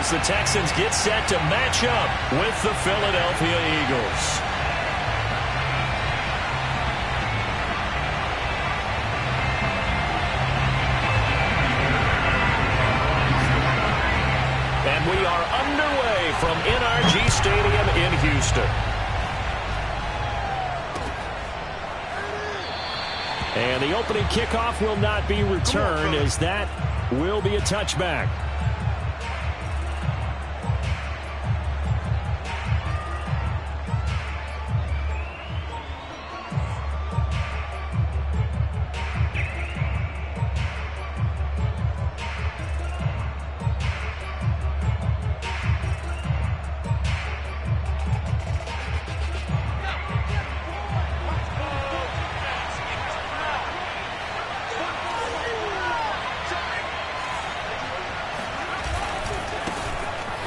as the Texans get set to match up with the Philadelphia Eagles. And we are underway from NRG Stadium in Houston. And the opening kickoff will not be returned, as that will be a touchback.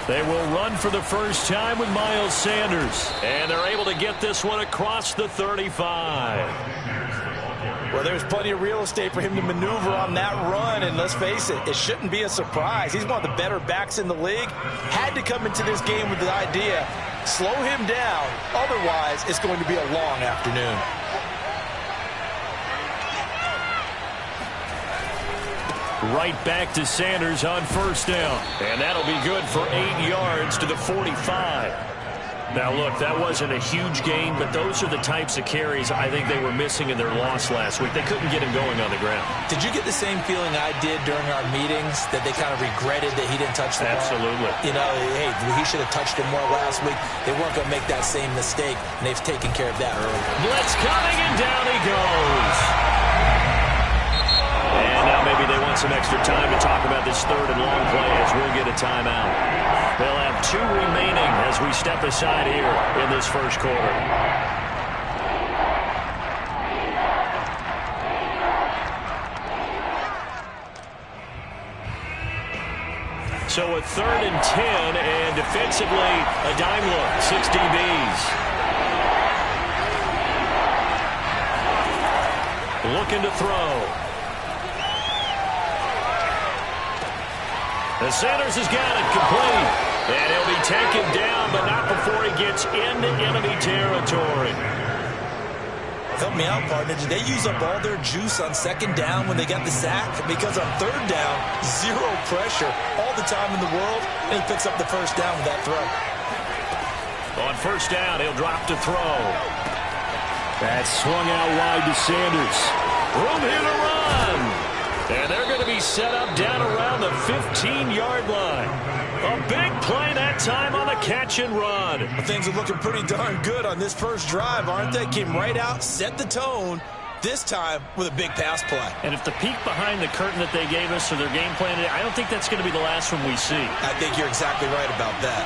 They will run for the first time with Miles Sanders. And they're able to get this one across the 35. Well, there's plenty of real estate for him to maneuver on that run. And let's face it, it shouldn't be a surprise. He's one of the better backs in the league. Had to come into this game with the idea, slow him down. Otherwise, it's going to be a long afternoon. Right back to Sanders on first down. And that'll be good for 8 yards to the 45. Now, look, that wasn't a huge gain, but those are the types of carries I think they were missing in their loss last week. They couldn't get him going on the ground. Did you get the same feeling I did during our meetings, that they kind of regretted that he didn't touch the ball? Absolutely. You know, hey, he should have touched him more last week. They weren't going to make that same mistake, and they've taken care of that early. Blitz coming, and down he goes. And now maybe they want some extra time to talk about this third and long play, as we'll get a timeout. They'll have 2 remaining as we step aside here in this first quarter. So a 3rd and 10, and defensively a dime look, 6 DBs. Looking to throw. And Sanders has got it complete. And he'll be taken down, but not before he gets into enemy territory. Help me out, partner. Did they use up all their juice on 2nd down when they got the sack? Because on 3rd down, 0 pressure all the time in the world, and he picks up the first down with that throw. On first down, he'll drop to throw. That's swung out wide to Sanders. Room here to run. And they're going to be set up down around the 15-yard line. A big play that time on the catch and run. Things are looking pretty darn good on this first drive, aren't they? Came right out, set the tone, this time with a big pass play. And if the peek behind the curtain that they gave us or their game plan, I don't think that's going to be the last one we see. I think you're exactly right about that.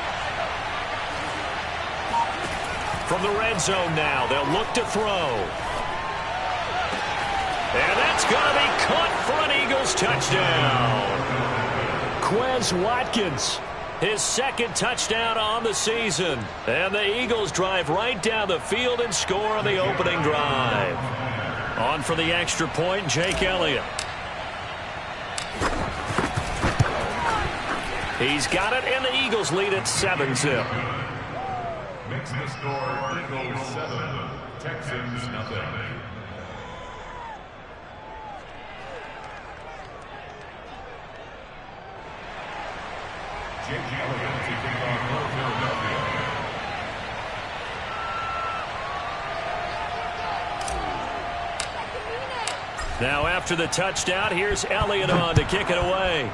From the red zone now, they'll look to throw. And that's going to be caught for an Eagles touchdown. Quez Watkins, his 2nd touchdown on the season. And the Eagles drive right down the field and score on the opening drive. On for the extra point, Jake Elliott. He's got it, and the Eagles lead at 7-zip. Makes the score Eagles 7, Texans nothing. Now after the touchdown, here's Elliott on to kick it away.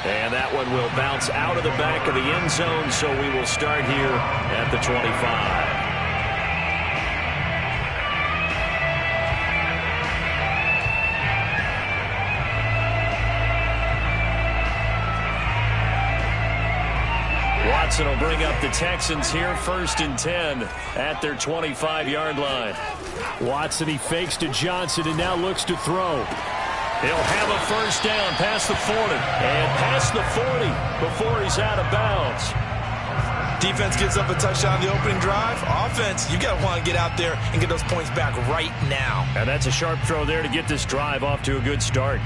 And that one will bounce out of the back of the end zone, so we will start here at the 25. Watson will bring up the Texans here, 1st and 10 at their 25-yard line. Watson, he fakes to Johnson and now looks to throw. He'll have a first down past the 40 and past the 40 before he's out of bounds. Defense gives up a touchdown on the opening drive. Offense, you got to want to get out there and get those points back right now. And that's a sharp throw there to get this drive off to a good start.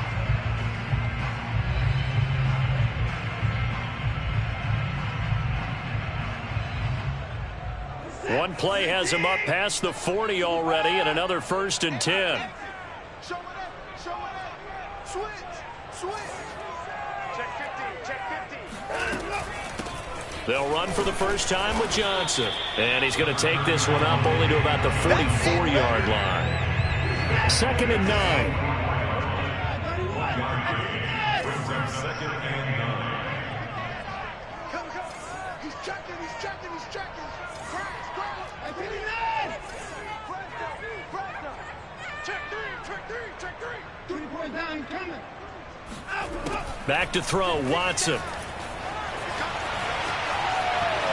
One play has him up past the 40 already, and another 1st and 10. They'll run for the first time with Johnson. And he's going to take this one up only to about the 44-yard line. 2nd and 9. Second and 9. He's checking. Crash. I did it. Check three. 3 down, coming. Back to throw, Watson.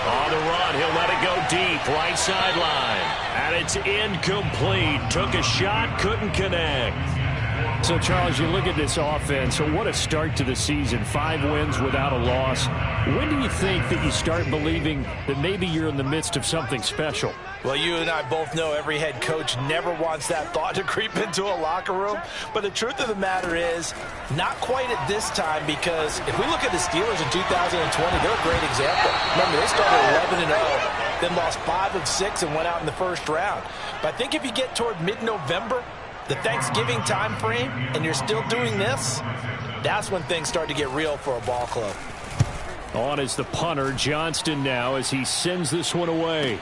On the run, he'll let it go deep, right sideline. And it's incomplete. Took a shot, couldn't connect. So, Charles, you look at this offense, so what a start to the season. 5 wins without a loss. When do you think that you start believing that maybe you're in the midst of something special? Well, you and I both know every head coach never wants that thought to creep into a locker room. But the truth of the matter is, not quite at this time, because if we look at the Steelers in 2020, they're a great example. Remember, they started 11-0, then lost 5 of 6 and went out in the first round. But I think if you get toward mid-November, the Thanksgiving time frame, and you're still doing this, that's when things start to get real for a ball club. On is the punter, Johnston, now as he sends this one away.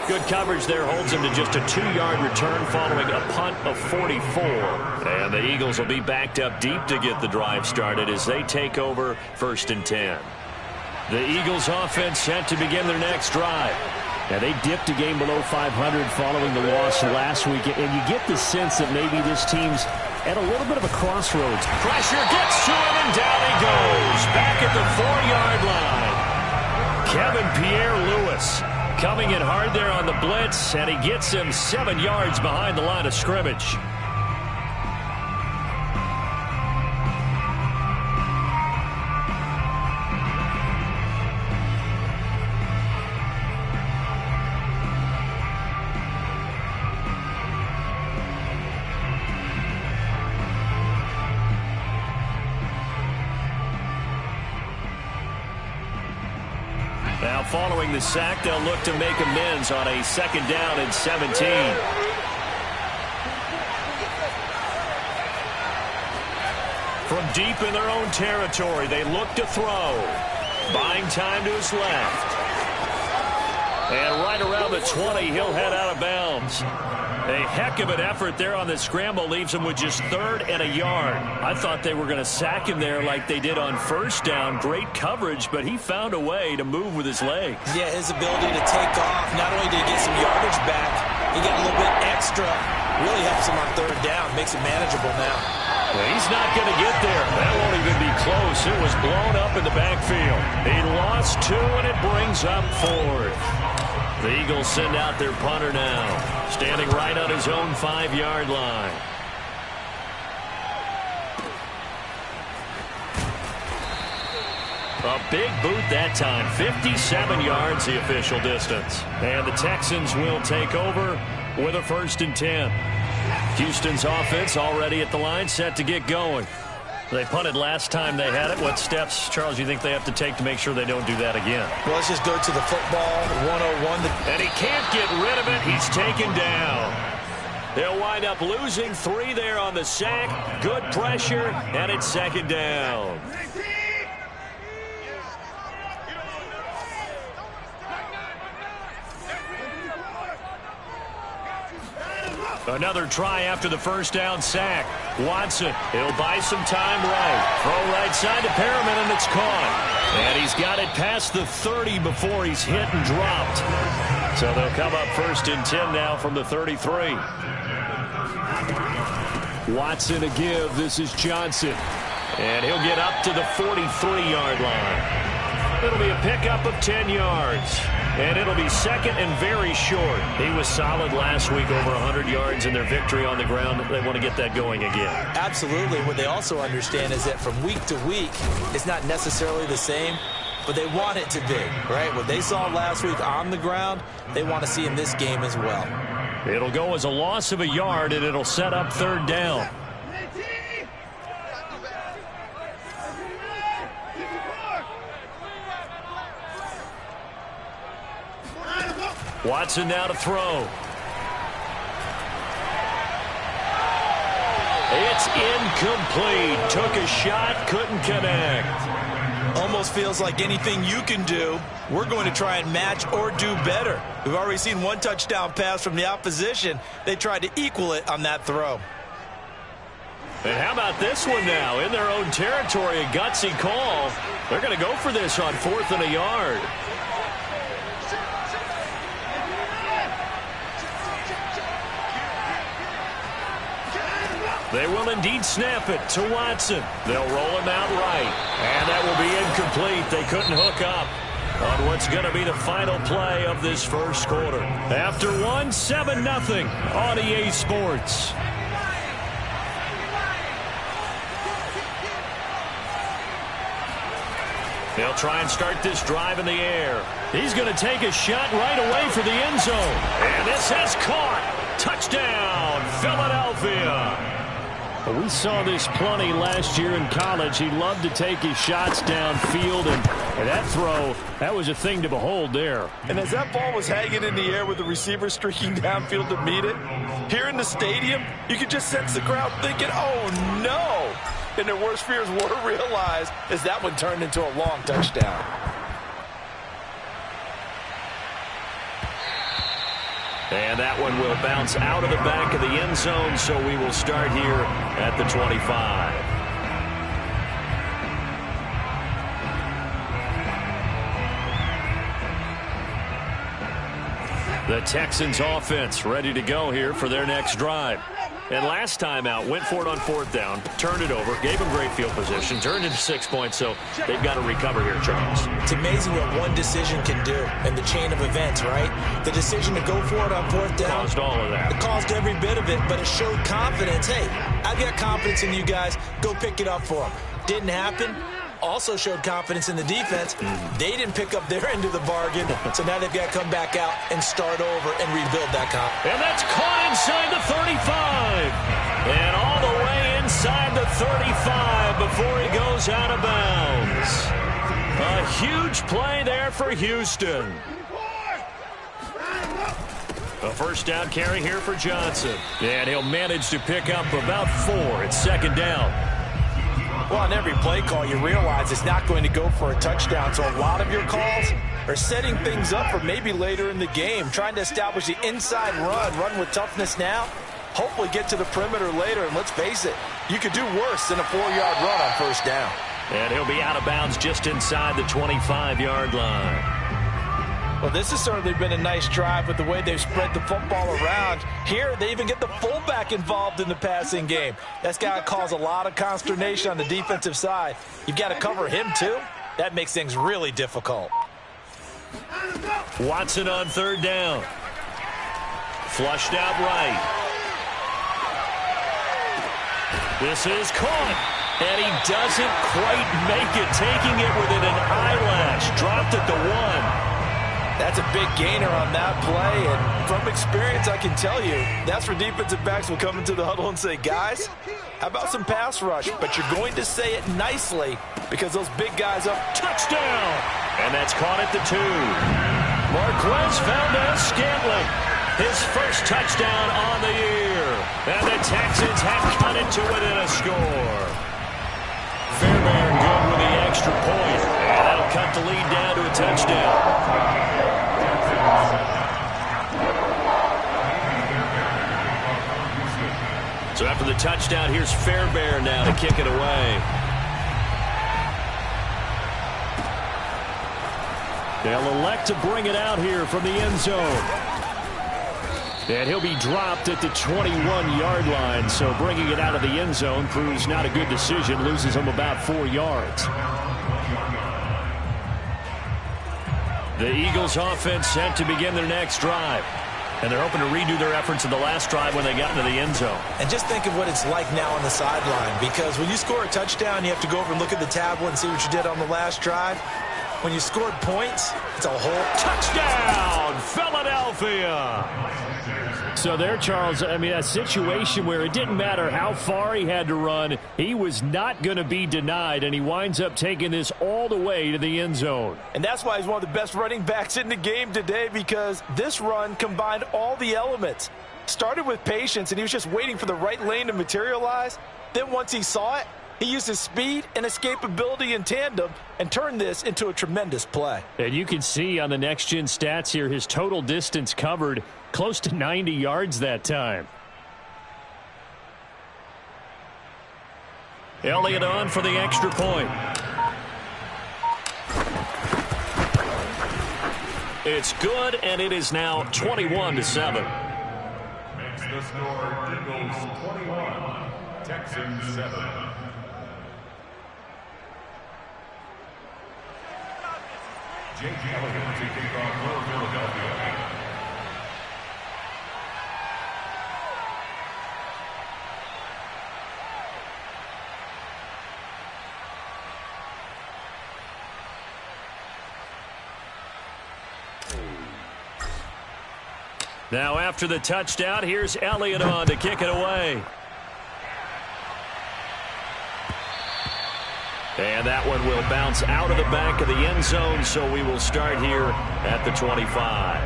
Good coverage there, holds him to just a 2-yard return following a punt of 44. And the Eagles will be backed up deep to get the drive started as they take over 1st and 10. The Eagles offense set to begin their next drive. Now, they dipped a game below 500 following the loss last week, and you get the sense that maybe this team's at a little bit of a crossroads. Pressure gets to him, and down he goes. Back at the 4-yard line. Kevin Pierre-Louis coming in hard there on the blitz, and he gets him 7 yards behind the line of scrimmage. Now, following the sack, they'll look to make amends on a 2nd down and 17. From deep in their own territory, they look to throw. Buying time to his left. And right around the 20, he'll head out of bounds. A heck of an effort there on the scramble leaves him with just 3rd and a yard. I thought they were going to sack him there like they did on 1st down. Great coverage, but he found a way to move with his legs. Yeah, his ability to take off, not only did he get some yardage back, he got a little bit extra. Really helps him on 3rd down, makes it manageable now. Well, he's not going to get there. That won't even be close. It was blown up in the backfield. He lost 2, and it brings up 4th. The Eagles send out their punter now, standing right on his own 5-yard line. A big boot that time, 57 yards the official distance. And the Texans will take over with a 1st and 10. Houston's offense already at the line, set to get going. They punted last time they had it. What steps, Charles, you think they have to take to make sure they don't do that again? Well, let's just go to the football 101. And he can't get rid of it. He's taken down. They'll wind up losing 3 there on the sack. Good pressure, and it's 2nd down. Another try after the 1st down sack. Watson, he'll buy some time right. Throw right side to Perriman, and it's caught. And he's got it past the 30 before he's hit and dropped. So they'll come up 1st and 10 now from the 33. Watson a give. This is Johnson. And he'll get up to the 43-yard line. It'll be a pickup of 10 yards. And it'll be 2nd and very short. He was solid last week, over 100 yards in their victory on the ground. They want to get that going again. Absolutely. What they also understand is that from week to week, it's not necessarily the same, but they want it to be, right? What they saw last week on the ground, they want to see in this game as well. It'll go as a loss of a yard, and it'll set up 3rd down. Watson now to throw. It's incomplete. Took a shot, couldn't connect. Almost feels like anything you can do, we're going to try and match or do better. We've already seen one touchdown pass from the opposition. They tried to equal it on that throw. And how about this one now? In their own territory, a gutsy call. They're going to go for this on 4th and a yard. They will indeed snap it to Watson. They'll roll him out right. And that will be incomplete. They couldn't hook up on what's going to be the final play of this first quarter. After one, 7-0 on EA Sports. They'll try and start this drive in the air. He's going to take a shot right away for the end zone. And this has caught. Touchdown, Philadelphia. We saw this plenty last year in college. He loved to take his shots downfield, and that throw, that was a thing to behold there. And as that ball was hanging in the air with the receiver streaking downfield to meet it, here in the stadium, you could just sense the crowd thinking, oh no! And their worst fears were realized as that one turned into a long touchdown. And that one will bounce out of the back of the end zone, so we will start here at the 25. The Texans offense ready to go here for their next drive. And last time out, went for it on 4th down, turned it over, gave them great field position, turned into 6 points, so they've got to recover here, Charles. It's amazing what one decision can do in the chain of events, right? The decision to go for it on 4th down. Caused all of that. It caused every bit of it, but it showed confidence. Hey, I've got confidence in you guys. Go pick it up for them. Didn't happen. Also showed confidence in the defense. They didn't pick up their end of the bargain, so now they've got to come back out and start over and rebuild that confidence. And that's caught inside the 35. And all the way inside the 35 before he goes out of bounds. A huge play there for Houston. A first down carry here for Johnson. And he'll manage to pick up about 4. It's 2nd down. Well, on every play call, you realize it's not going to go for a touchdown. So a lot of your calls are setting things up for maybe later in the game, trying to establish the inside run with toughness now, hopefully get to the perimeter later. And let's face it, you could do worse than a 4-yard run on 1st down. And he'll be out of bounds just inside the 25-yard line. Well, this has certainly been a nice drive with the way they've spread the football around. Here, they even get the fullback involved in the passing game. That's got to cause a lot of consternation on the defensive side. You've got to cover him, too. That makes things really difficult. Watson on 3rd down. Flushed out right. This is caught. And he doesn't quite make it, taking it within an eyelash. Dropped at the 1. That's a big gainer on that play, and from experience, I can tell you, that's where defensive backs will come into the huddle and say, guys, how about some pass rush? But you're going to say it nicely because those big guys up. Touchdown! And that's caught at the 2. Marquez Valdez-Scantling, his first touchdown on the year. And the Texans have cut it to within a score. Fairbairn good with the extra point, and that'll cut the lead down to a touchdown. So after the touchdown, here's Fairbairn now to kick it away. They'll elect to bring it out here from the end zone. And he'll be dropped at the 21-yard line, so bringing it out of the end zone proves not a good decision, loses him about 4 yards. The Eagles offense set to begin their next drive. And they're hoping to redo their efforts in the last drive when they got into the end zone. And just think of what it's like now on the sideline, because when you score a touchdown, you have to go over and look at the tablet and see what you did on the last drive. when you scored points, it's a whole touchdown, Philadelphia. So there, Charles, I mean, a situation where it didn't matter how far he had to run, he was not going to be denied, and he winds up taking this all the way to the end zone. And that's why he's one of the best running backs in the game today, because this run combined all the elements. Started with patience, and he was just waiting for the right lane to materialize. Then once he saw it, he used his speed and escapability in tandem and turned this into a tremendous play. And you can see on the next-gen stats here, his total distance covered close to 90 yards that time. Elliott on for the extra point. It's good, and it is now 21-7. Makes the score Eagles 21, Texans 7. Jake Elliott to kick off for Philadelphia. Now after the touchdown, here's Elliott on to kick it away. And that one will bounce out of the back of the end zone, so we will start here at the 25.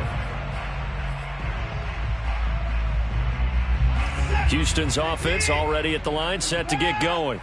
Houston's offense already at the line, set to get going.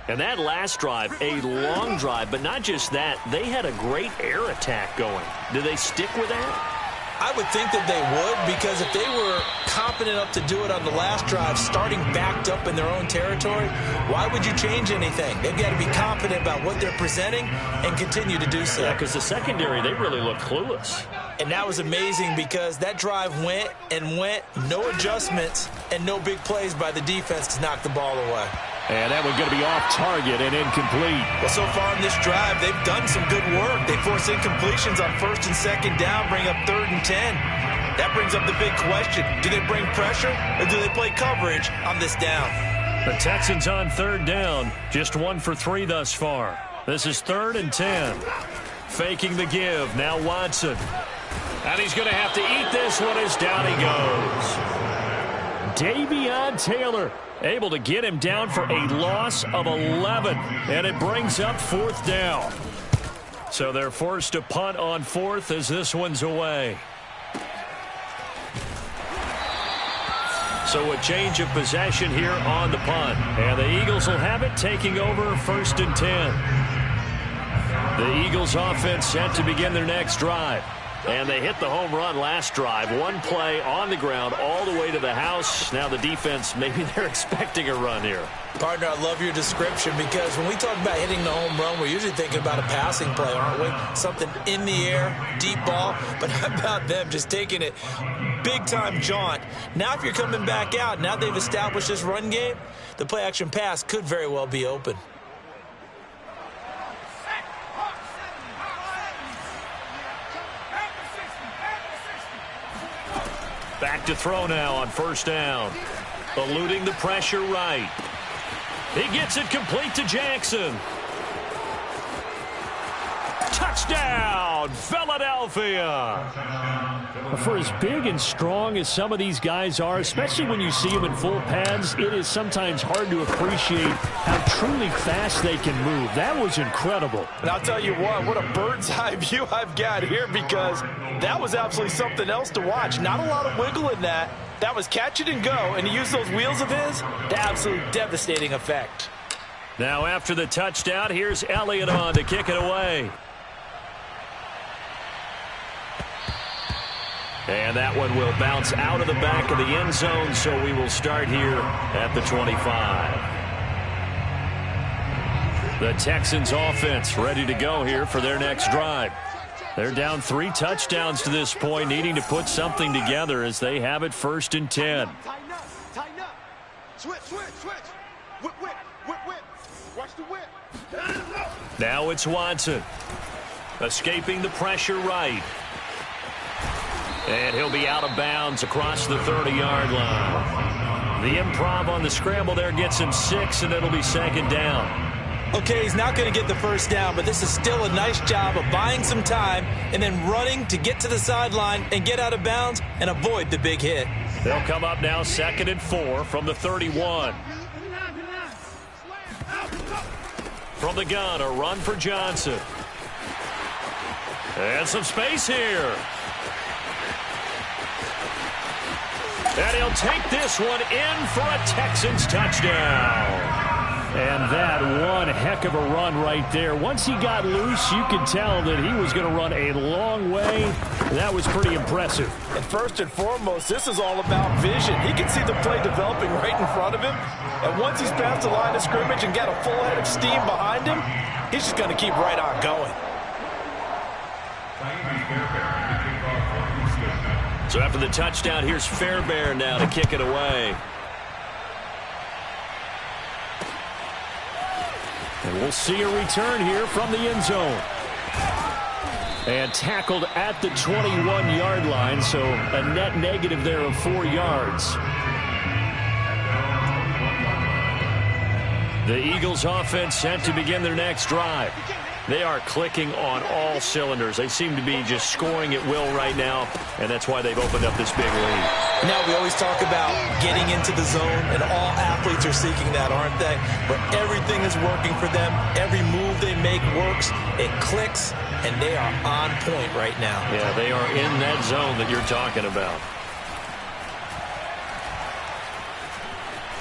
And that last drive, a long drive, but not just that, they had a great air attack going. Do they stick with that? I would think that they would, because if they were competent enough to do it on the last drive, starting backed up in their own territory, why would you change anything? They've got to be confident about what they're presenting and continue to do so. Yeah, because the secondary, they really look clueless. And that was amazing, because that drive went and went, no adjustments, and no big plays by the defense to knock the ball away. And that one going to be off target and incomplete. Well, so far in this drive, they've done some good work. They force incompletions on 1st and 2nd down, bring up 3rd and 10. That brings up the big question. Do they bring pressure, or do they play coverage on this down? The Texans on 3rd down, just 1 for 3 thus far. This is 3rd and 10. Faking the give, now Watson. And he's going to have to eat this one as down he goes. Davion Taylor able to get him down for a loss of 11, and it brings up 4th down. So they're forced to punt on 4th as this one's away. So a change of possession here on the punt, and the Eagles will have it, taking over 1st and 10. The Eagles offense set to begin their next drive. And they hit the home run last drive. One play on the ground all the way to the house. Now the defense, maybe they're expecting a run here. Partner, I love your description, because when we talk about hitting the home run, we're usually thinking about a passing play, aren't we? Something in the air, deep ball. But how about them just taking it big-time jaunt? Now if you're coming back out, now they've established this run game, the play-action pass could very well be open. Back to throw now on 1st down. Eluding the pressure right. He gets it complete to Jackson. Touchdown, Philadelphia. For as big and strong as some of these guys are, especially when you see them in full pads, it is sometimes hard to appreciate how truly fast they can move. That was incredible. And I'll tell you what a bird's eye view I've got here, because that was absolutely something else to watch. Not a lot of wiggle in that. That was catch it and go, and he used those wheels of his to absolutely devastating effect. Now after the touchdown, here's Elliott on to kick it away. And that one will bounce out of the back of the end zone, so we will start here at the 25. The Texans offense ready to go here for their next drive. They're down 3 touchdowns to this point, needing to put something together as they have it 1st and 10. Tighten up, tighten up. Switch, switch, switch. Whip, whip, whip, whip. Watch the whip. Now it's Watson. Escaping the pressure right. And he'll be out of bounds across the 30-yard line. The improv on the scramble there gets him 6, and it'll be 2nd down. Okay, he's not going to get the first down, but this is still a nice job of buying some time and then running to get to the sideline and get out of bounds and avoid the big hit. They'll come up now 2nd and 4 from the 31. From the gun, a run for Johnson. And some space here. And he'll take this one in for a Texans touchdown. And that one heck of a run right there. Once he got loose, you could tell that he was going to run a long way. That was pretty impressive. And first and foremost, this is all about vision. He can see the play developing right in front of him. And once he's past the line of scrimmage and got a full head of steam behind him, he's just going to keep right on going. So after the touchdown, here's Fairbairn now to kick it away. And we'll see a return here from the end zone. And tackled at the 21-yard line, so a net negative there of 4 yards. The Eagles offense set to begin their next drive. They are clicking on all cylinders. They seem to be just scoring at will right now, and that's why they've opened up this big lead. Now, we always talk about getting into the zone, and all athletes are seeking that, aren't they? But everything is working for them. Every move they make works. It clicks, and they are on point right now. Yeah, they are in that zone that you're talking about.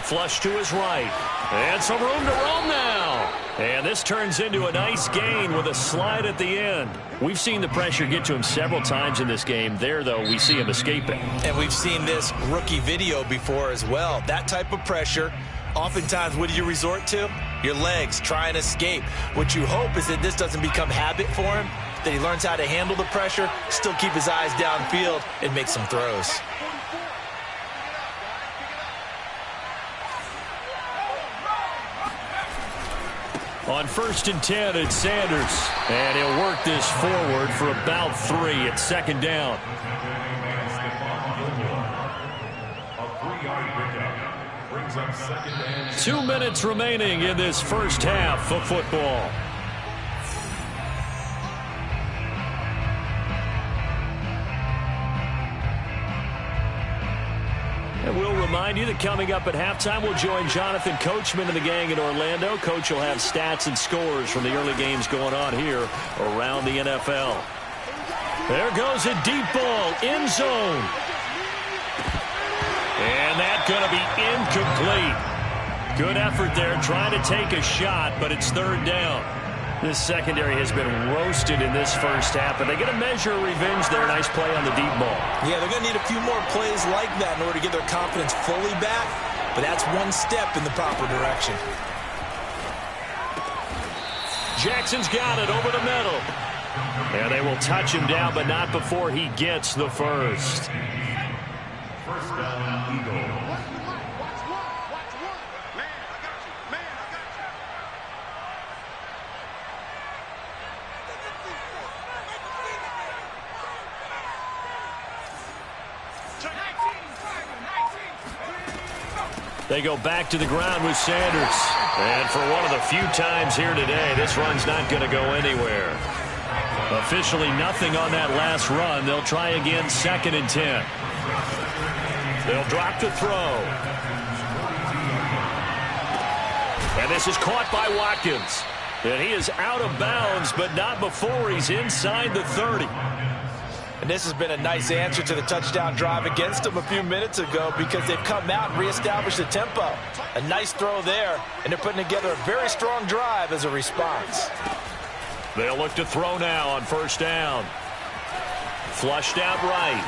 Flush to his right. And some room to roam now. And this turns into a nice gain with a slide at the end. We've seen the pressure get to him several times in this game. There, though, we see him escaping. And we've seen this rookie video before as well. That type of pressure, oftentimes, what do you resort to? Your legs, try and escape. What you hope is that this doesn't become habit for him, that he learns how to handle the pressure, still keep his eyes downfield, and make some throws. On 1st and 10, it's Sanders. And he'll work this forward for about 3 at 2nd down. Brings up 2nd and 2 minutes remaining in this first half of football. And we'll remind you that coming up at halftime, we'll join Jonathan Coachman and the gang in Orlando. Coach will have stats and scores from the early games going on here around the NFL. There goes a deep ball, end zone. And that's going to be incomplete. Good effort there, trying to take a shot, but it's 3rd down. This secondary has been roasted in this first half, and they get a measure of revenge there. Nice play on the deep ball. Yeah, they're going to need a few more plays like that in order to get their confidence fully back, but that's one step in the proper direction. Jackson's got it over the middle. And they will touch him down, but not before he gets the first. First down, Eagles. They go back to the ground with Sanders. And for one of the few times here today, this run's not going to go anywhere. Officially nothing on that last run. They'll try again 2nd and 10. They'll drop the throw. And this is caught by Watkins. And he is out of bounds, but not before he's inside the 30. And this has been a nice answer to the touchdown drive against them a few minutes ago because they've come out and reestablished the tempo. A nice throw there, and they're putting together a very strong drive as a response. They'll look to throw now on 1st down. Flushed out right.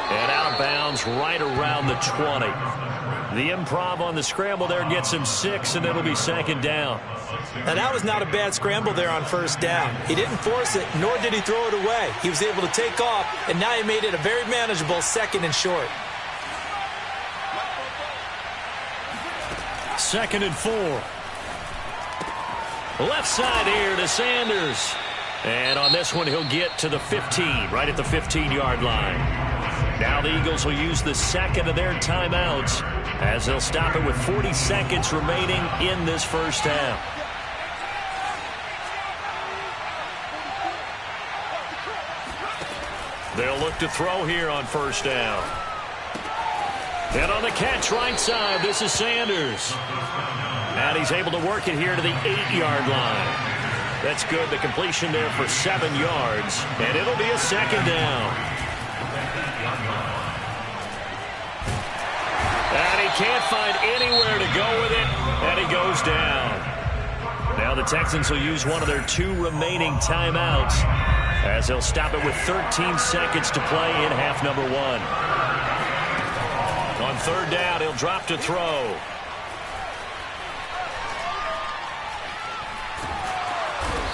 And out of bounds right around the 20. The improv on the scramble there gets him 6, and it'll be 2nd down. Now, that was not a bad scramble there on 1st down. He didn't force it, nor did he throw it away. He was able to take off, and now he made it a very manageable 2nd and short. 2nd and 4. Left side here to Sanders. And on this one, he'll get to the 15, right at the 15-yard line. Now the Eagles will use the 2nd of their timeouts as they'll stop it with 40 seconds remaining in this first half. They'll look to throw here on first down. And on the catch right side, this is Sanders. And he's able to work it here to the 8-yard line. That's good. The completion there for 7 yards. And it'll be a second down. And he can't find anywhere to go with it. And he goes down. Now the Texans will use one of their 2 remaining timeouts as they'll stop it with 13 seconds to play in half number 1. On third down, he'll drop to throw.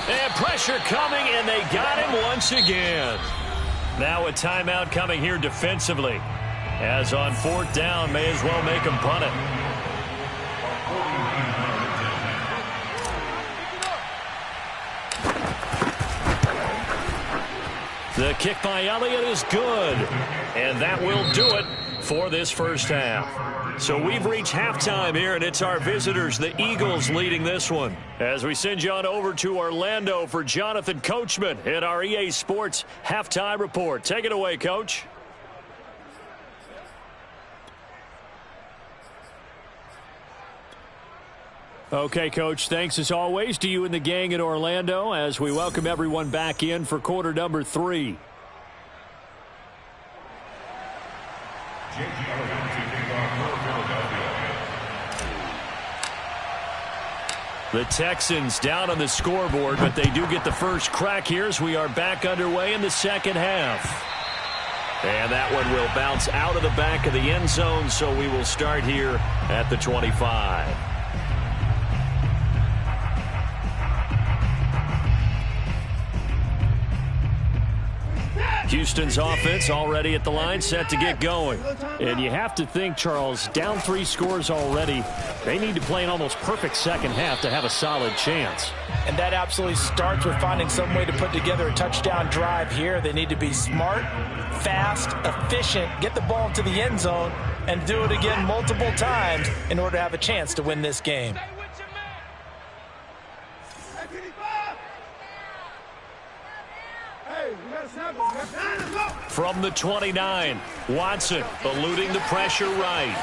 And pressure coming, and they got him once again. Now a timeout coming here defensively. As on fourth down, may as well make him punt it. The kick by Elliott is good. And that will do it for this first half. So we've reached halftime here, and it's our visitors, the Eagles, leading this one. As we send you on over to Orlando for Jonathan Coachman in our EA Sports Halftime Report. Take it away, Coach. Okay, Coach, thanks as always to you and the gang in Orlando as we welcome everyone back in for quarter number 3. The Texans down on the scoreboard, but they do get the first crack here as we are back underway in the second half. And that one will bounce out of the back of the end zone, so we will start here at the 25. Houston's offense already at the line, set to get going. And you have to think, Charles, down 3 scores already. They need to play an almost perfect second half to have a solid chance. And that absolutely starts with finding some way to put together a touchdown drive here. They need to be smart, fast, efficient, get the ball to the end zone, and do it again multiple times in order to have a chance to win this game. From the 29, Watson eluding the pressure right.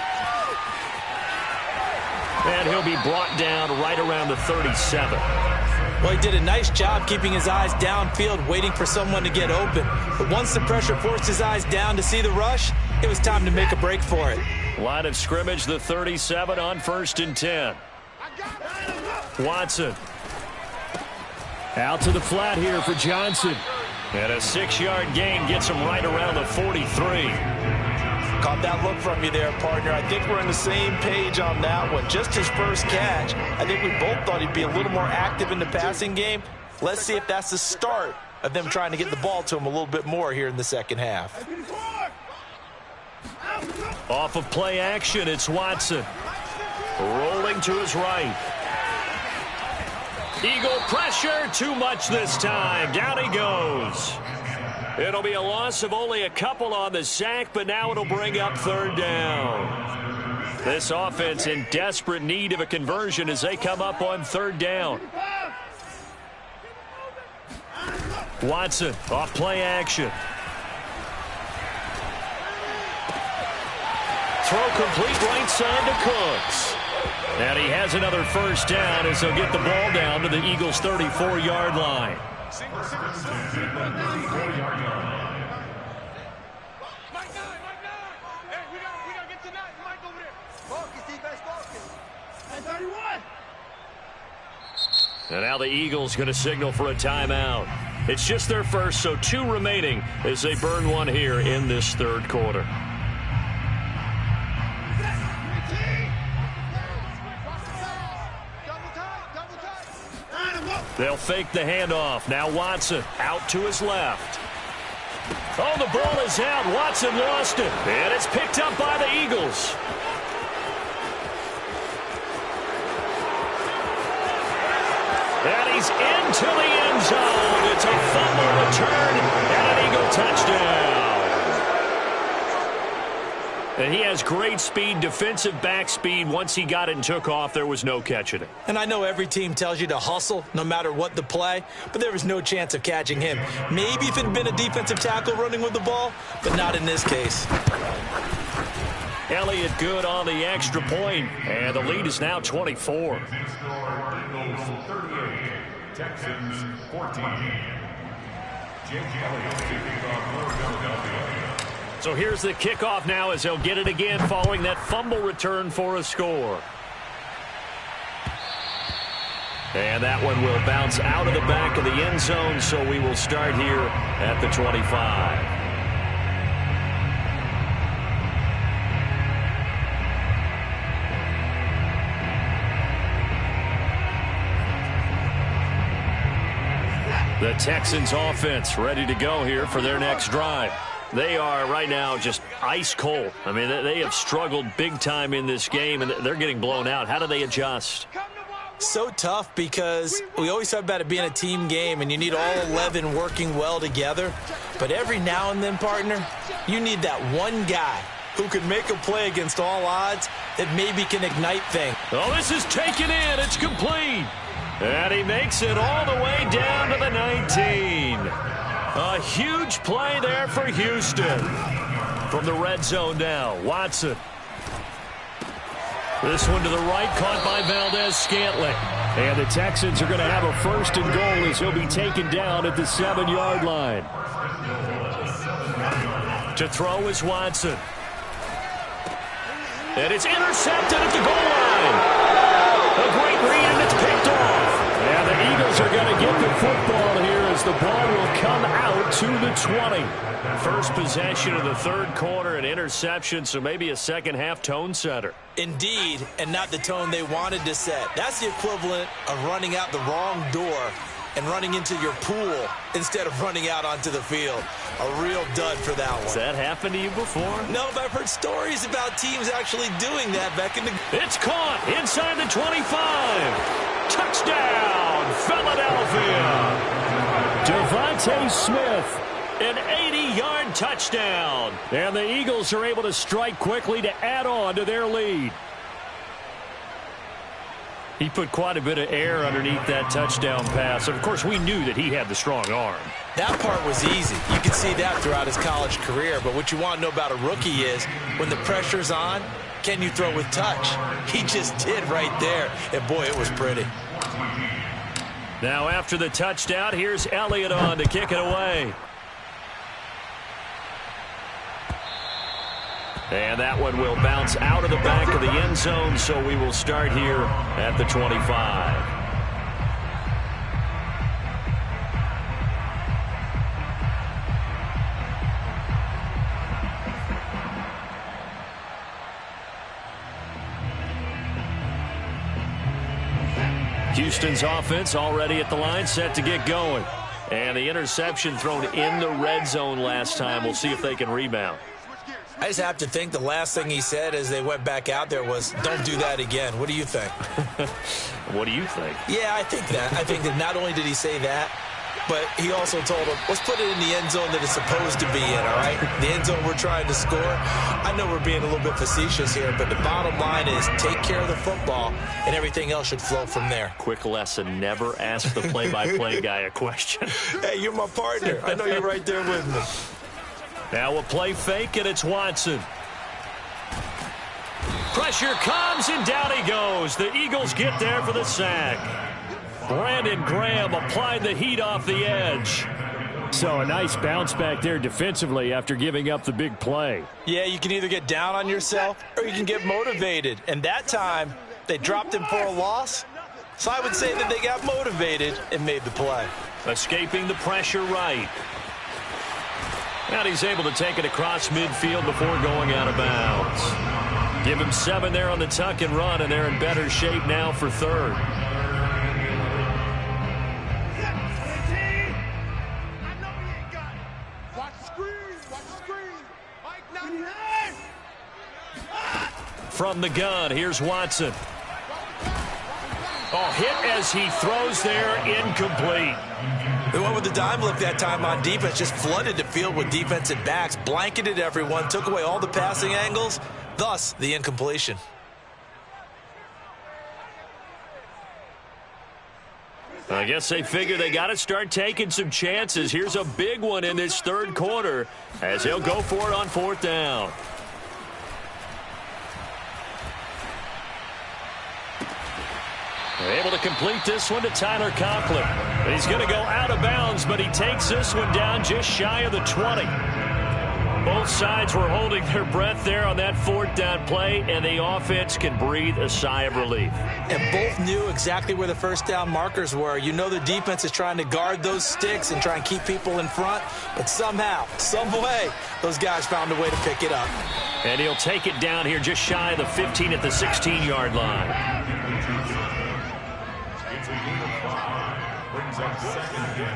And he'll be brought down right around the 37. Well, he did a nice job keeping his eyes downfield, waiting for someone to get open. But once the pressure forced his eyes down to see the rush, it was time to make a break for it. Line of scrimmage, the 37 on 1st and 10. Watson. Out to the flat here for Johnson. And a 6-yard gain gets him right around the 43. Caught that look from you there, partner. I think we're on the same page on that one. Just his first catch. I think we both thought he'd be a little more active in the passing game. Let's see if that's the start of them trying to get the ball to him a little bit more here in the second half. Off of play action, it's Watson. Rolling to his right. Eagle pressure, too much this time. Down he goes. It'll be a loss of only a couple on the sack, but now it'll bring up third down. This offense in desperate need of a conversion as they come up on third down. Watson off play action. Throw complete right side to Cooks. And he has another first down as he'll get the ball down to the Eagles' 34-yard line. And now the Eagles going to signal for a timeout. It's just their first, so 2 remaining as they burn one here in this third quarter. They'll fake the handoff. Now Watson out to his left. Oh, the ball is out. Watson lost it. And it's picked up by the Eagles. And he's into the end zone. It's a fumble return and an Eagle touchdown. And he has great speed, defensive back speed. Once he got it and took off, there was no catching it. And I know every team tells you to hustle no matter what the play, but there was no chance of catching him. Maybe if it had been a defensive tackle running with the ball, but not in this case. Elliott good on the extra point, and the lead is now 24. Eagles 38, Texans 14. Jake Elliott kicking off for Philadelphia. So here's the kickoff now as they'll get it again following that fumble return for a score. And that one will bounce out of the back of the end zone, so we will start here at the 25. The Texans offense ready to go here for their next drive. They are right now just ice cold. I mean, they have struggled big time in this game, and they're getting blown out. How do they adjust? So tough because we always talk about it being a team game, and you need all 11 working well together. But every now and then, partner, you need that one guy who can make a play against all odds that maybe can ignite things. Oh, this is taken in. It's complete. And he makes it all the way down to the 19. A huge play there for Houston. From the red zone now, Watson. This one to the right, caught by Valdez-Scantling. And the Texans are going to have a first and goal as he'll be taken down at the 7-yard line. To throw is Watson. And it's intercepted at the goal line. A great read, and it's picked off. And the Eagles are going to get the football here as the ball will come out to the 20. First possession of the third quarter, an interception, so maybe a second-half tone setter. Indeed, and not the tone they wanted to set. That's the equivalent of running out the wrong door and running into your pool instead of running out onto the field. A real dud for that one. Has that happened to you before? No, but I've heard stories about teams actually doing that back in the... It's caught inside the 25. Touchdown, Philadelphia. Devontae Smith, an 80-yard touchdown. And the Eagles are able to strike quickly to add on to their lead. He put quite a bit of air underneath that touchdown pass. And, of course, we knew that he had the strong arm. That part was easy. You can see that throughout his college career. But what you want to know about a rookie is when the pressure's on, can you throw with touch? He just did right there. And, boy, it was pretty. Now, after the touchdown, here's Elliott on to kick it away. And that one will bounce out of the back of the end zone, so we will start here at the 25. Houston's offense already at the line, set to get going. And the interception thrown in the red zone last time. We'll see if they can rebound. I just have to think the last thing he said as they went back out there was, don't do that again. What do you think? What do you think? Yeah, I think that. I think that not only did he say that, but he also told him, let's put it in the end zone that it's supposed to be in, all right? The end zone we're trying to score. I know we're being a little bit facetious here, but the bottom line is take care of the football, and everything else should flow from there. Quick lesson, never ask the play-by-play guy a question. Hey, you're my partner. I know you're right there with me. Now a play fake, and it's Watson. Pressure comes, and down he goes. The Eagles get there for the sack. Brandon Graham applied the heat off the edge. So a nice bounce back there defensively after giving up the big play. Yeah, you can either get down on yourself or you can get motivated. And that time, they dropped him for a loss. So I would say that they got motivated and made the play. Escaping the pressure right. And he's able to take it across midfield before going out of bounds. Give him 7 there on the tuck and run, and they're in better shape now for third. From the gun, here's Watson. Oh, hit as he throws there, incomplete. They went with the dime look that time on defense, just flooded the field with defensive backs, blanketed everyone, took away all the passing angles, thus the incompletion. I guess they figure they got to start taking some chances. Here's a big one in this third quarter as he'll go for it on fourth down. They're able to complete this one to Tyler Conklin. He's going to go out of bounds, but he takes this one down just shy of the 20. Both sides were holding their breath there on that fourth down play, and the offense can breathe a sigh of relief. And both knew exactly where the first down markers were. You know the defense is trying to guard those sticks and try and keep people in front, but somehow, some way, those guys found a way to pick it up. And he'll take it down here just shy of the 15 at the 16-yard line. It's a gain of 5. Brings up second and 5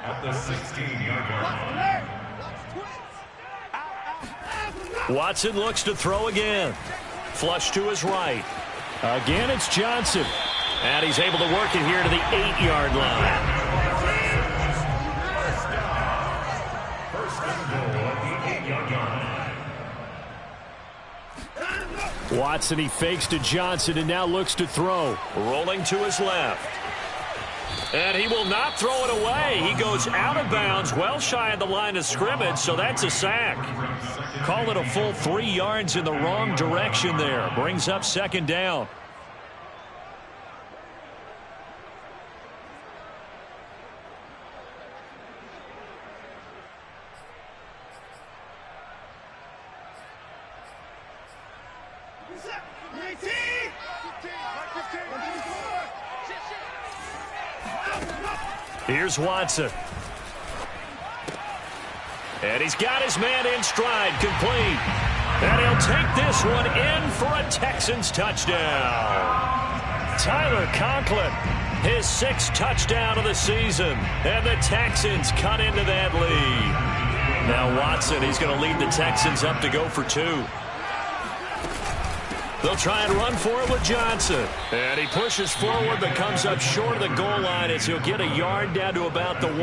at the 16-yard line. Watson looks to throw again. Flush to his right. Again, it's Johnson. And he's able to work it here to the 8-yard line. First and goal at the 8-yard line. Watson, he fakes to Johnson and now looks to throw. Rolling to his left. And he will not throw it away. He goes out of bounds, well shy of the line of scrimmage, so that's a sack. Call it a full 3 yards in the wrong direction there. Brings up second down. Here's Watson. And he's got his man in stride, complete. And he'll take this one in for a Texans touchdown. Tyler Conklin, his 6th touchdown of the season. And the Texans cut into that lead. Now Watson, he's going to lead the Texans up to go for 2. They'll try and run for it with Johnson. And he pushes forward but comes up short of the goal line as he'll get a yard down to about the 1.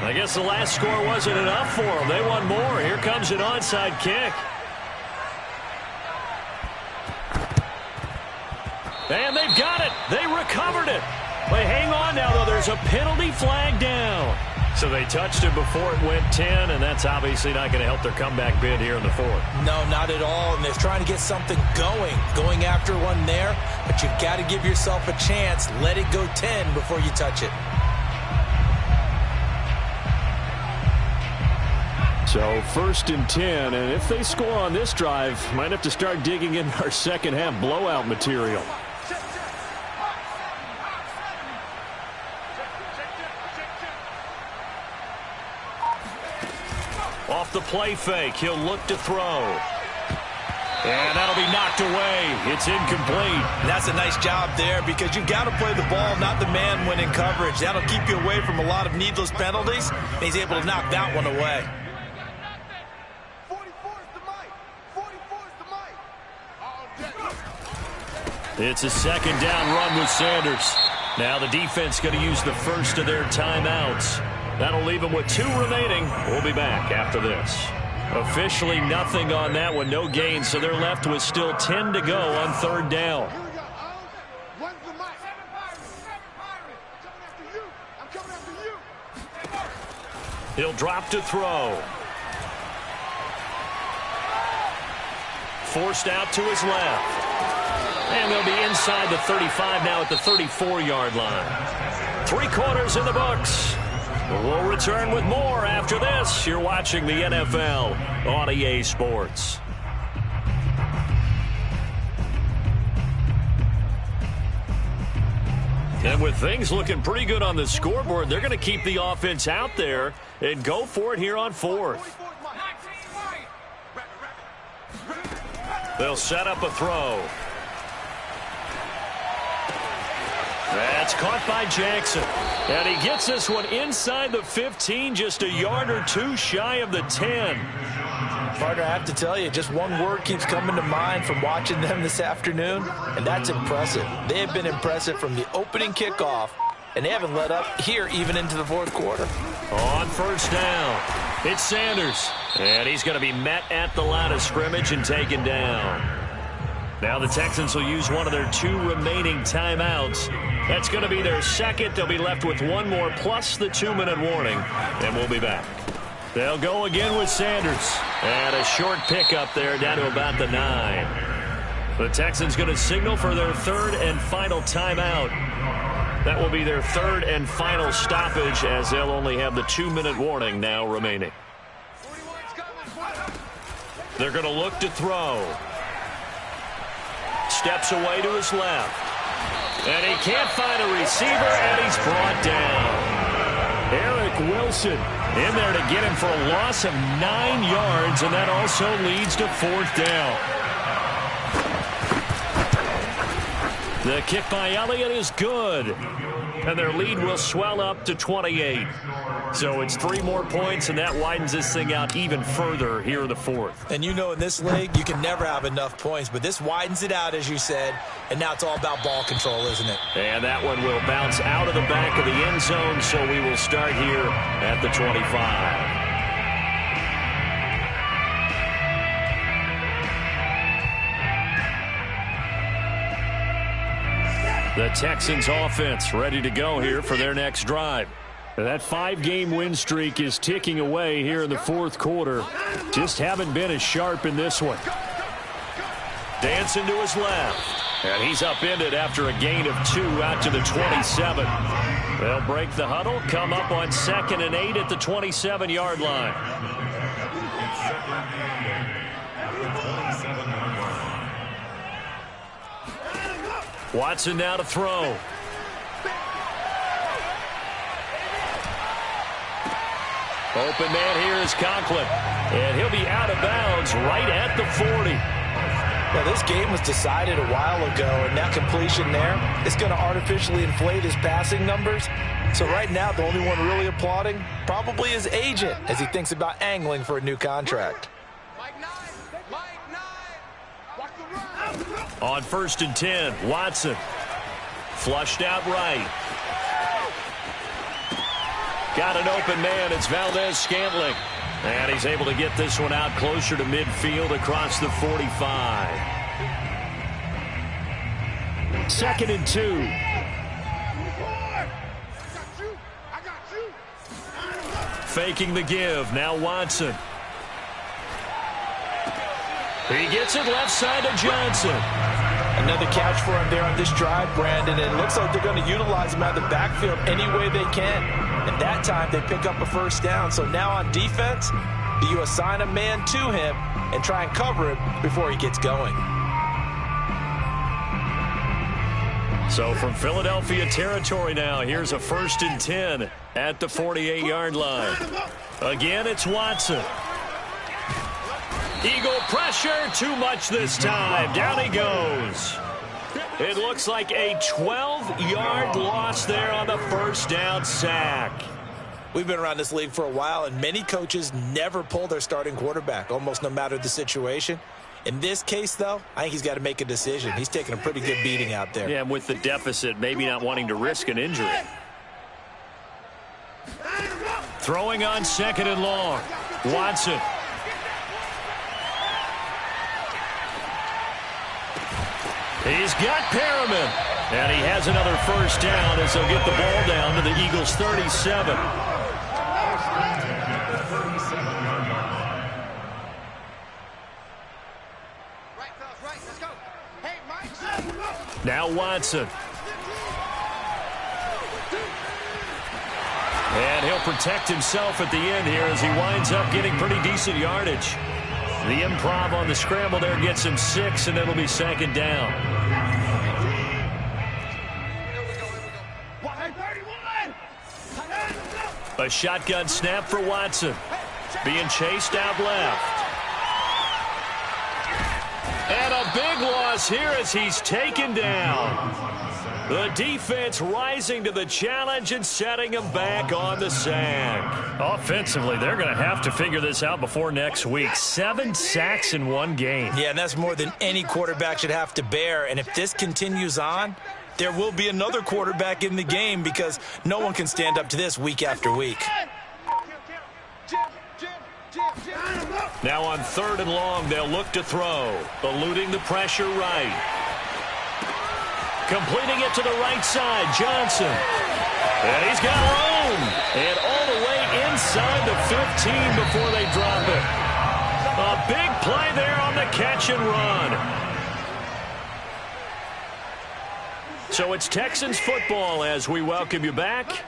I guess the last score wasn't enough for them. They want more. Here comes an onside kick. And they've got it. They recovered it. They hang on now, though. There's a penalty flag down. So they touched it before it went 10, and that's obviously not going to help their comeback bid here in the 4th. No, not at all. And they're trying to get something going after one there. But you've got to give yourself a chance. Let it go 10 before you touch it. So 1st and 10, and if they score on this drive, might have to start digging in our second half blowout material. Off the play fake, he'll look to throw. And that'll be knocked away. It's incomplete. And that's a nice job there because you've got to play the ball, not the man when in coverage. That'll keep you away from a lot of needless penalties. And he's able to knock that one away. 44 is the mic. 44 is the mic. It's a second down run with Sanders. Now the defense going to use the first of their timeouts. That'll leave them with 2 remaining. We'll be back after this. Officially nothing on that one, no gain, so they're left with still 10 to go on 3rd down. Here we go. Runs the mic. I'm coming after you. He'll drop to throw. Forced out to his left. And they'll be inside the 35 now at the 34-yard line. 3 quarters in the books. We'll return with more after this. You're watching the NFL on EA Sports. And with things looking pretty good on the scoreboard, they're going to keep the offense out there and go for it here on 4th. They'll set up a throw. That's caught by Jackson. And he gets this one inside the 15, just a yard or 2 shy of the 10. Partner, I have to tell you, just one word keeps coming to mind from watching them this afternoon, and that's impressive. They have been impressive from the opening kickoff, and they haven't let up here even into the 4th quarter. On first down, it's Sanders. And he's going to be met at the line of scrimmage and taken down. Now the Texans will use one of their 2 remaining timeouts. That's going to be their second. They'll be left with 1 more plus the 2-minute warning. And we'll be back. They'll go again with Sanders. And a short pickup there down to about the 9. The Texans going to signal for their 3rd and final timeout. That will be their 3rd and final stoppage as they'll only have the 2-minute warning now remaining. They're going to look to throw. Steps away to his left. And he can't find a receiver, and he's brought down. Eric Wilson in there to get him for a loss of 9 yards, and that also leads to 4th down. The kick by Elliott is good. And their lead will swell up to 28. So it's 3 more points, and that widens this thing out even further here in the 4th. And you know in this league, you can never have enough points, but this widens it out, as you said, and now it's all about ball control, isn't it? And that one will bounce out of the back of the end zone, so we will start here at the 25. The Texans offense ready to go here for their next drive. That 5-game win streak is ticking away here in the 4th quarter. Just haven't been as sharp in this one. Dancing to his left. And he's upended after a gain of 2 out to the 27. They'll break the huddle, come up on 2nd and 8 at the 27-yard line. Watson now to throw. Open man here is Conklin. And he'll be out of bounds right at the 40. Well, this game was decided a while ago, and that completion there is going to artificially inflate his passing numbers. So right now, the only one really applauding probably his agent as he thinks about angling for a new contract. On 1st and 10, Watson. Flushed out right. Got an open man. It's Valdez-Scantling. And he's able to get this one out closer to midfield across the 45. 2nd and 2. Faking the give. Now Watson. He gets it left side to Johnson. Another catch for him there on this drive, Brandon. And it looks like they're going to utilize him out of the backfield any way they can. And that time they pick up a 1st down. So now on defense, do you assign a man to him and try and cover him before he gets going? So from Philadelphia territory now, here's a 1st and 10 at the 48-yard line. Again, it's Watson. Eagle pressure, too much this time. Down he goes. It looks like a 12-yard loss there on the 1st down sack. We've been around this league for a while, and many coaches never pull their starting quarterback, almost no matter the situation. In this case, though, I think he's got to make a decision. He's taking a pretty good beating out there. Yeah, and with the deficit, maybe not wanting to risk an injury. Throwing on 2nd and long. Watson. He's got Perriman. And he has another 1st down as they'll get the ball down to the Eagles' 37. Now Watson. And he'll protect himself at the end here as he winds up getting pretty decent yardage. The improv on the scramble there gets him 6, and it'll be 2nd down. A shotgun snap for Watson. Being chased out left. And a big loss here as he's taken down. The defense rising to the challenge and setting him back on the sack. Offensively, they're going to have to figure this out before next week. 7 sacks in one game. Yeah, and that's more than any quarterback should have to bear. And if this continues on, there will be another quarterback in the game because no one can stand up to this week after week. Now on 3rd and long, they'll look to throw. Eluding the pressure right. Completing it to the right side, Johnson. And he's got room. And all the way inside the 15 before they drop it. A big play there on the catch and run. So it's Texans football as we welcome you back.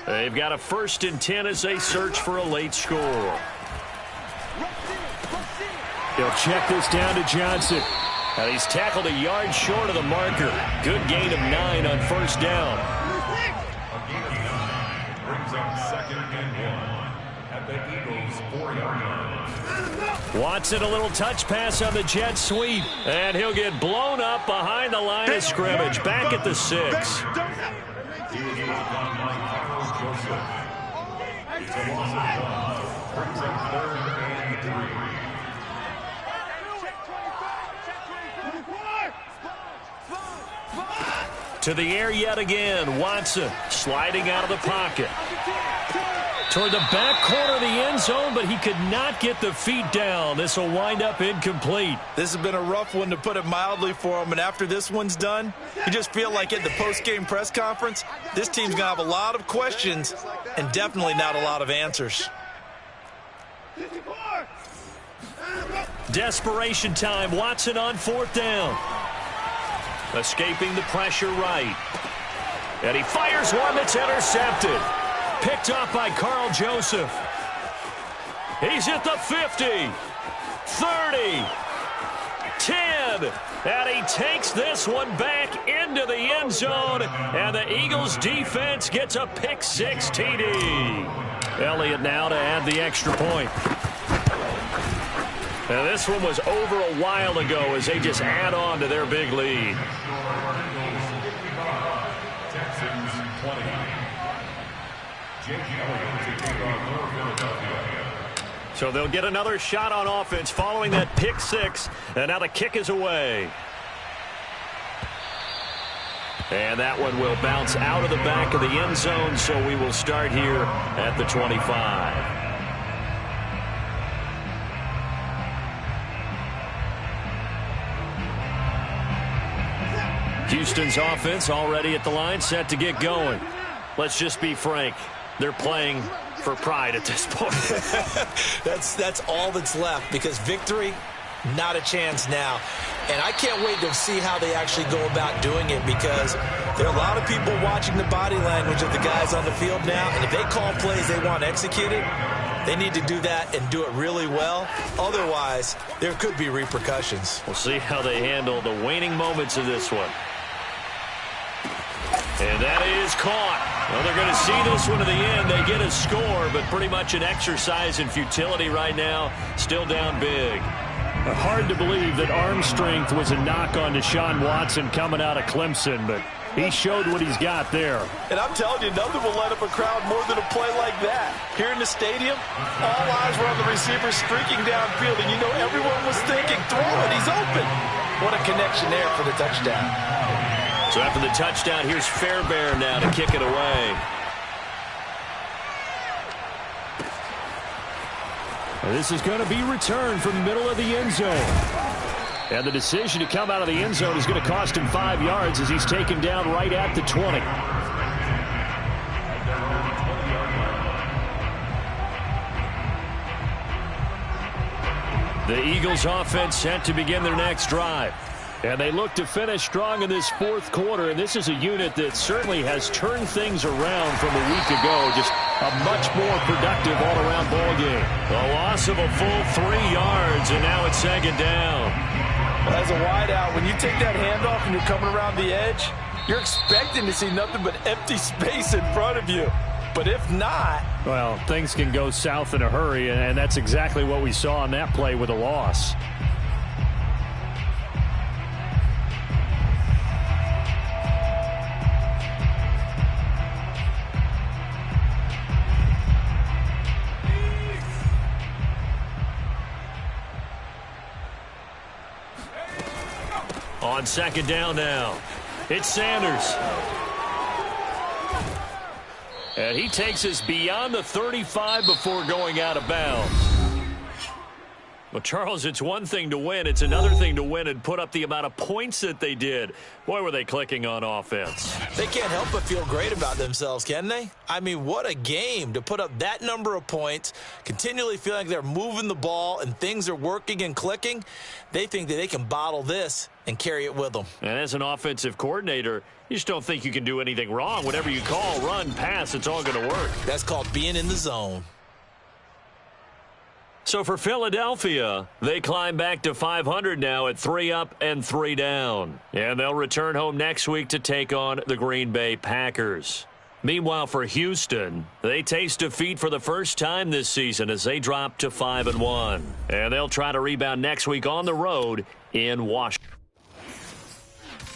They've got a 1st and 10 as they search for a late score. He'll check this down to Johnson. And he's tackled a yard short of the marker. Good gain of 9 on 1st down. A gain of 9 brings up 2nd and 1 at the Eagles' 4-yard line. Watson a little touch pass on the jet sweep. And he'll get blown up behind the line of scrimmage. Back at the 6. He was brought down by Carl Joseph. It's a loss of 1. Brings up 3rd and 3. To the air yet again. Watson sliding out of the pocket. Toward the back corner of the end zone, but he could not get the feet down. This will wind up incomplete. This has been a rough one, to put it mildly, for him. And after this one's done, you just feel like at the post-game press conference, this team's going to have a lot of questions and definitely not a lot of answers. Desperation time. Watson on 4th down. Escaping the pressure right. And he fires one that's intercepted. Picked up by Carl Joseph. He's at the 50. 30. 10. And he takes this one back into the end zone. And the Eagles defense gets a pick 6 TD. Elliott now to add the extra point. Now this one was over a while ago as they just add on to their big lead. Texans 20. Jake Elliott to take on Philadelphia. So they'll get another shot on offense following that pick 6. And now the kick is away. And that one will bounce out of the back of the end zone. So we will start here at the 25. Houston's offense already at the line, set to get going. Let's just be frank. They're playing for pride at this point. That's all that's left, because victory, not a chance now. And I can't wait to see how they actually go about doing it, because there are a lot of people watching the body language of the guys on the field now. And if they call plays they want executed, they need to do that and do it really well. Otherwise, there could be repercussions. We'll see how they handle the waning moments of this one. And that is caught. Well, they're going to see this one to the end. They get a score, but pretty much an exercise in futility right now. Still down big. Hard to believe that arm strength was a knock on Deshaun Watson coming out of Clemson, but he showed what he's got there. And I'm telling you, nothing will light up a crowd more than a play like that. Here in the stadium, all eyes were on the receiver streaking downfield, and you know everyone was thinking, throw it, he's open. What a connection there for the touchdown. So after the touchdown, here's Fairbairn now to kick it away. This is going to be returned from the middle of the end zone. And the decision to come out of the end zone is going to cost him 5 yards as he's taken down right at the 20. The Eagles offense set to begin their next drive. And they look to finish strong in this 4th quarter. And this is a unit that certainly has turned things around from a week ago. Just a much more productive all-around ball game. A loss of a full 3 yards, and now it's 2nd down. Well, as a wideout, when you take that handoff and you're coming around the edge, you're expecting to see nothing but empty space in front of you. But if not... well, things can go south in a hurry, and that's exactly what we saw on that play with a loss. On 2nd down now, it's Sanders. And he takes us beyond the 35 before going out of bounds. Well, Charles, it's one thing to win. It's another thing to win and put up the amount of points that they did. Boy, were they clicking on offense. They can't help but feel great about themselves, can they? I mean, what a game to put up that number of points, continually feeling like they're moving the ball and things are working and clicking. They think that they can bottle this and carry it with them. And as an offensive coordinator, you just don't think you can do anything wrong. Whatever you call, run, pass, it's all going to work. That's called being in the zone. So for Philadelphia, they climb back to 500 now at 3 up and 3 down. And they'll return home next week to take on the Green Bay Packers. Meanwhile, for Houston, they taste defeat for the first time this season as they drop to 5-1. And they'll try to rebound next week on the road in Washington.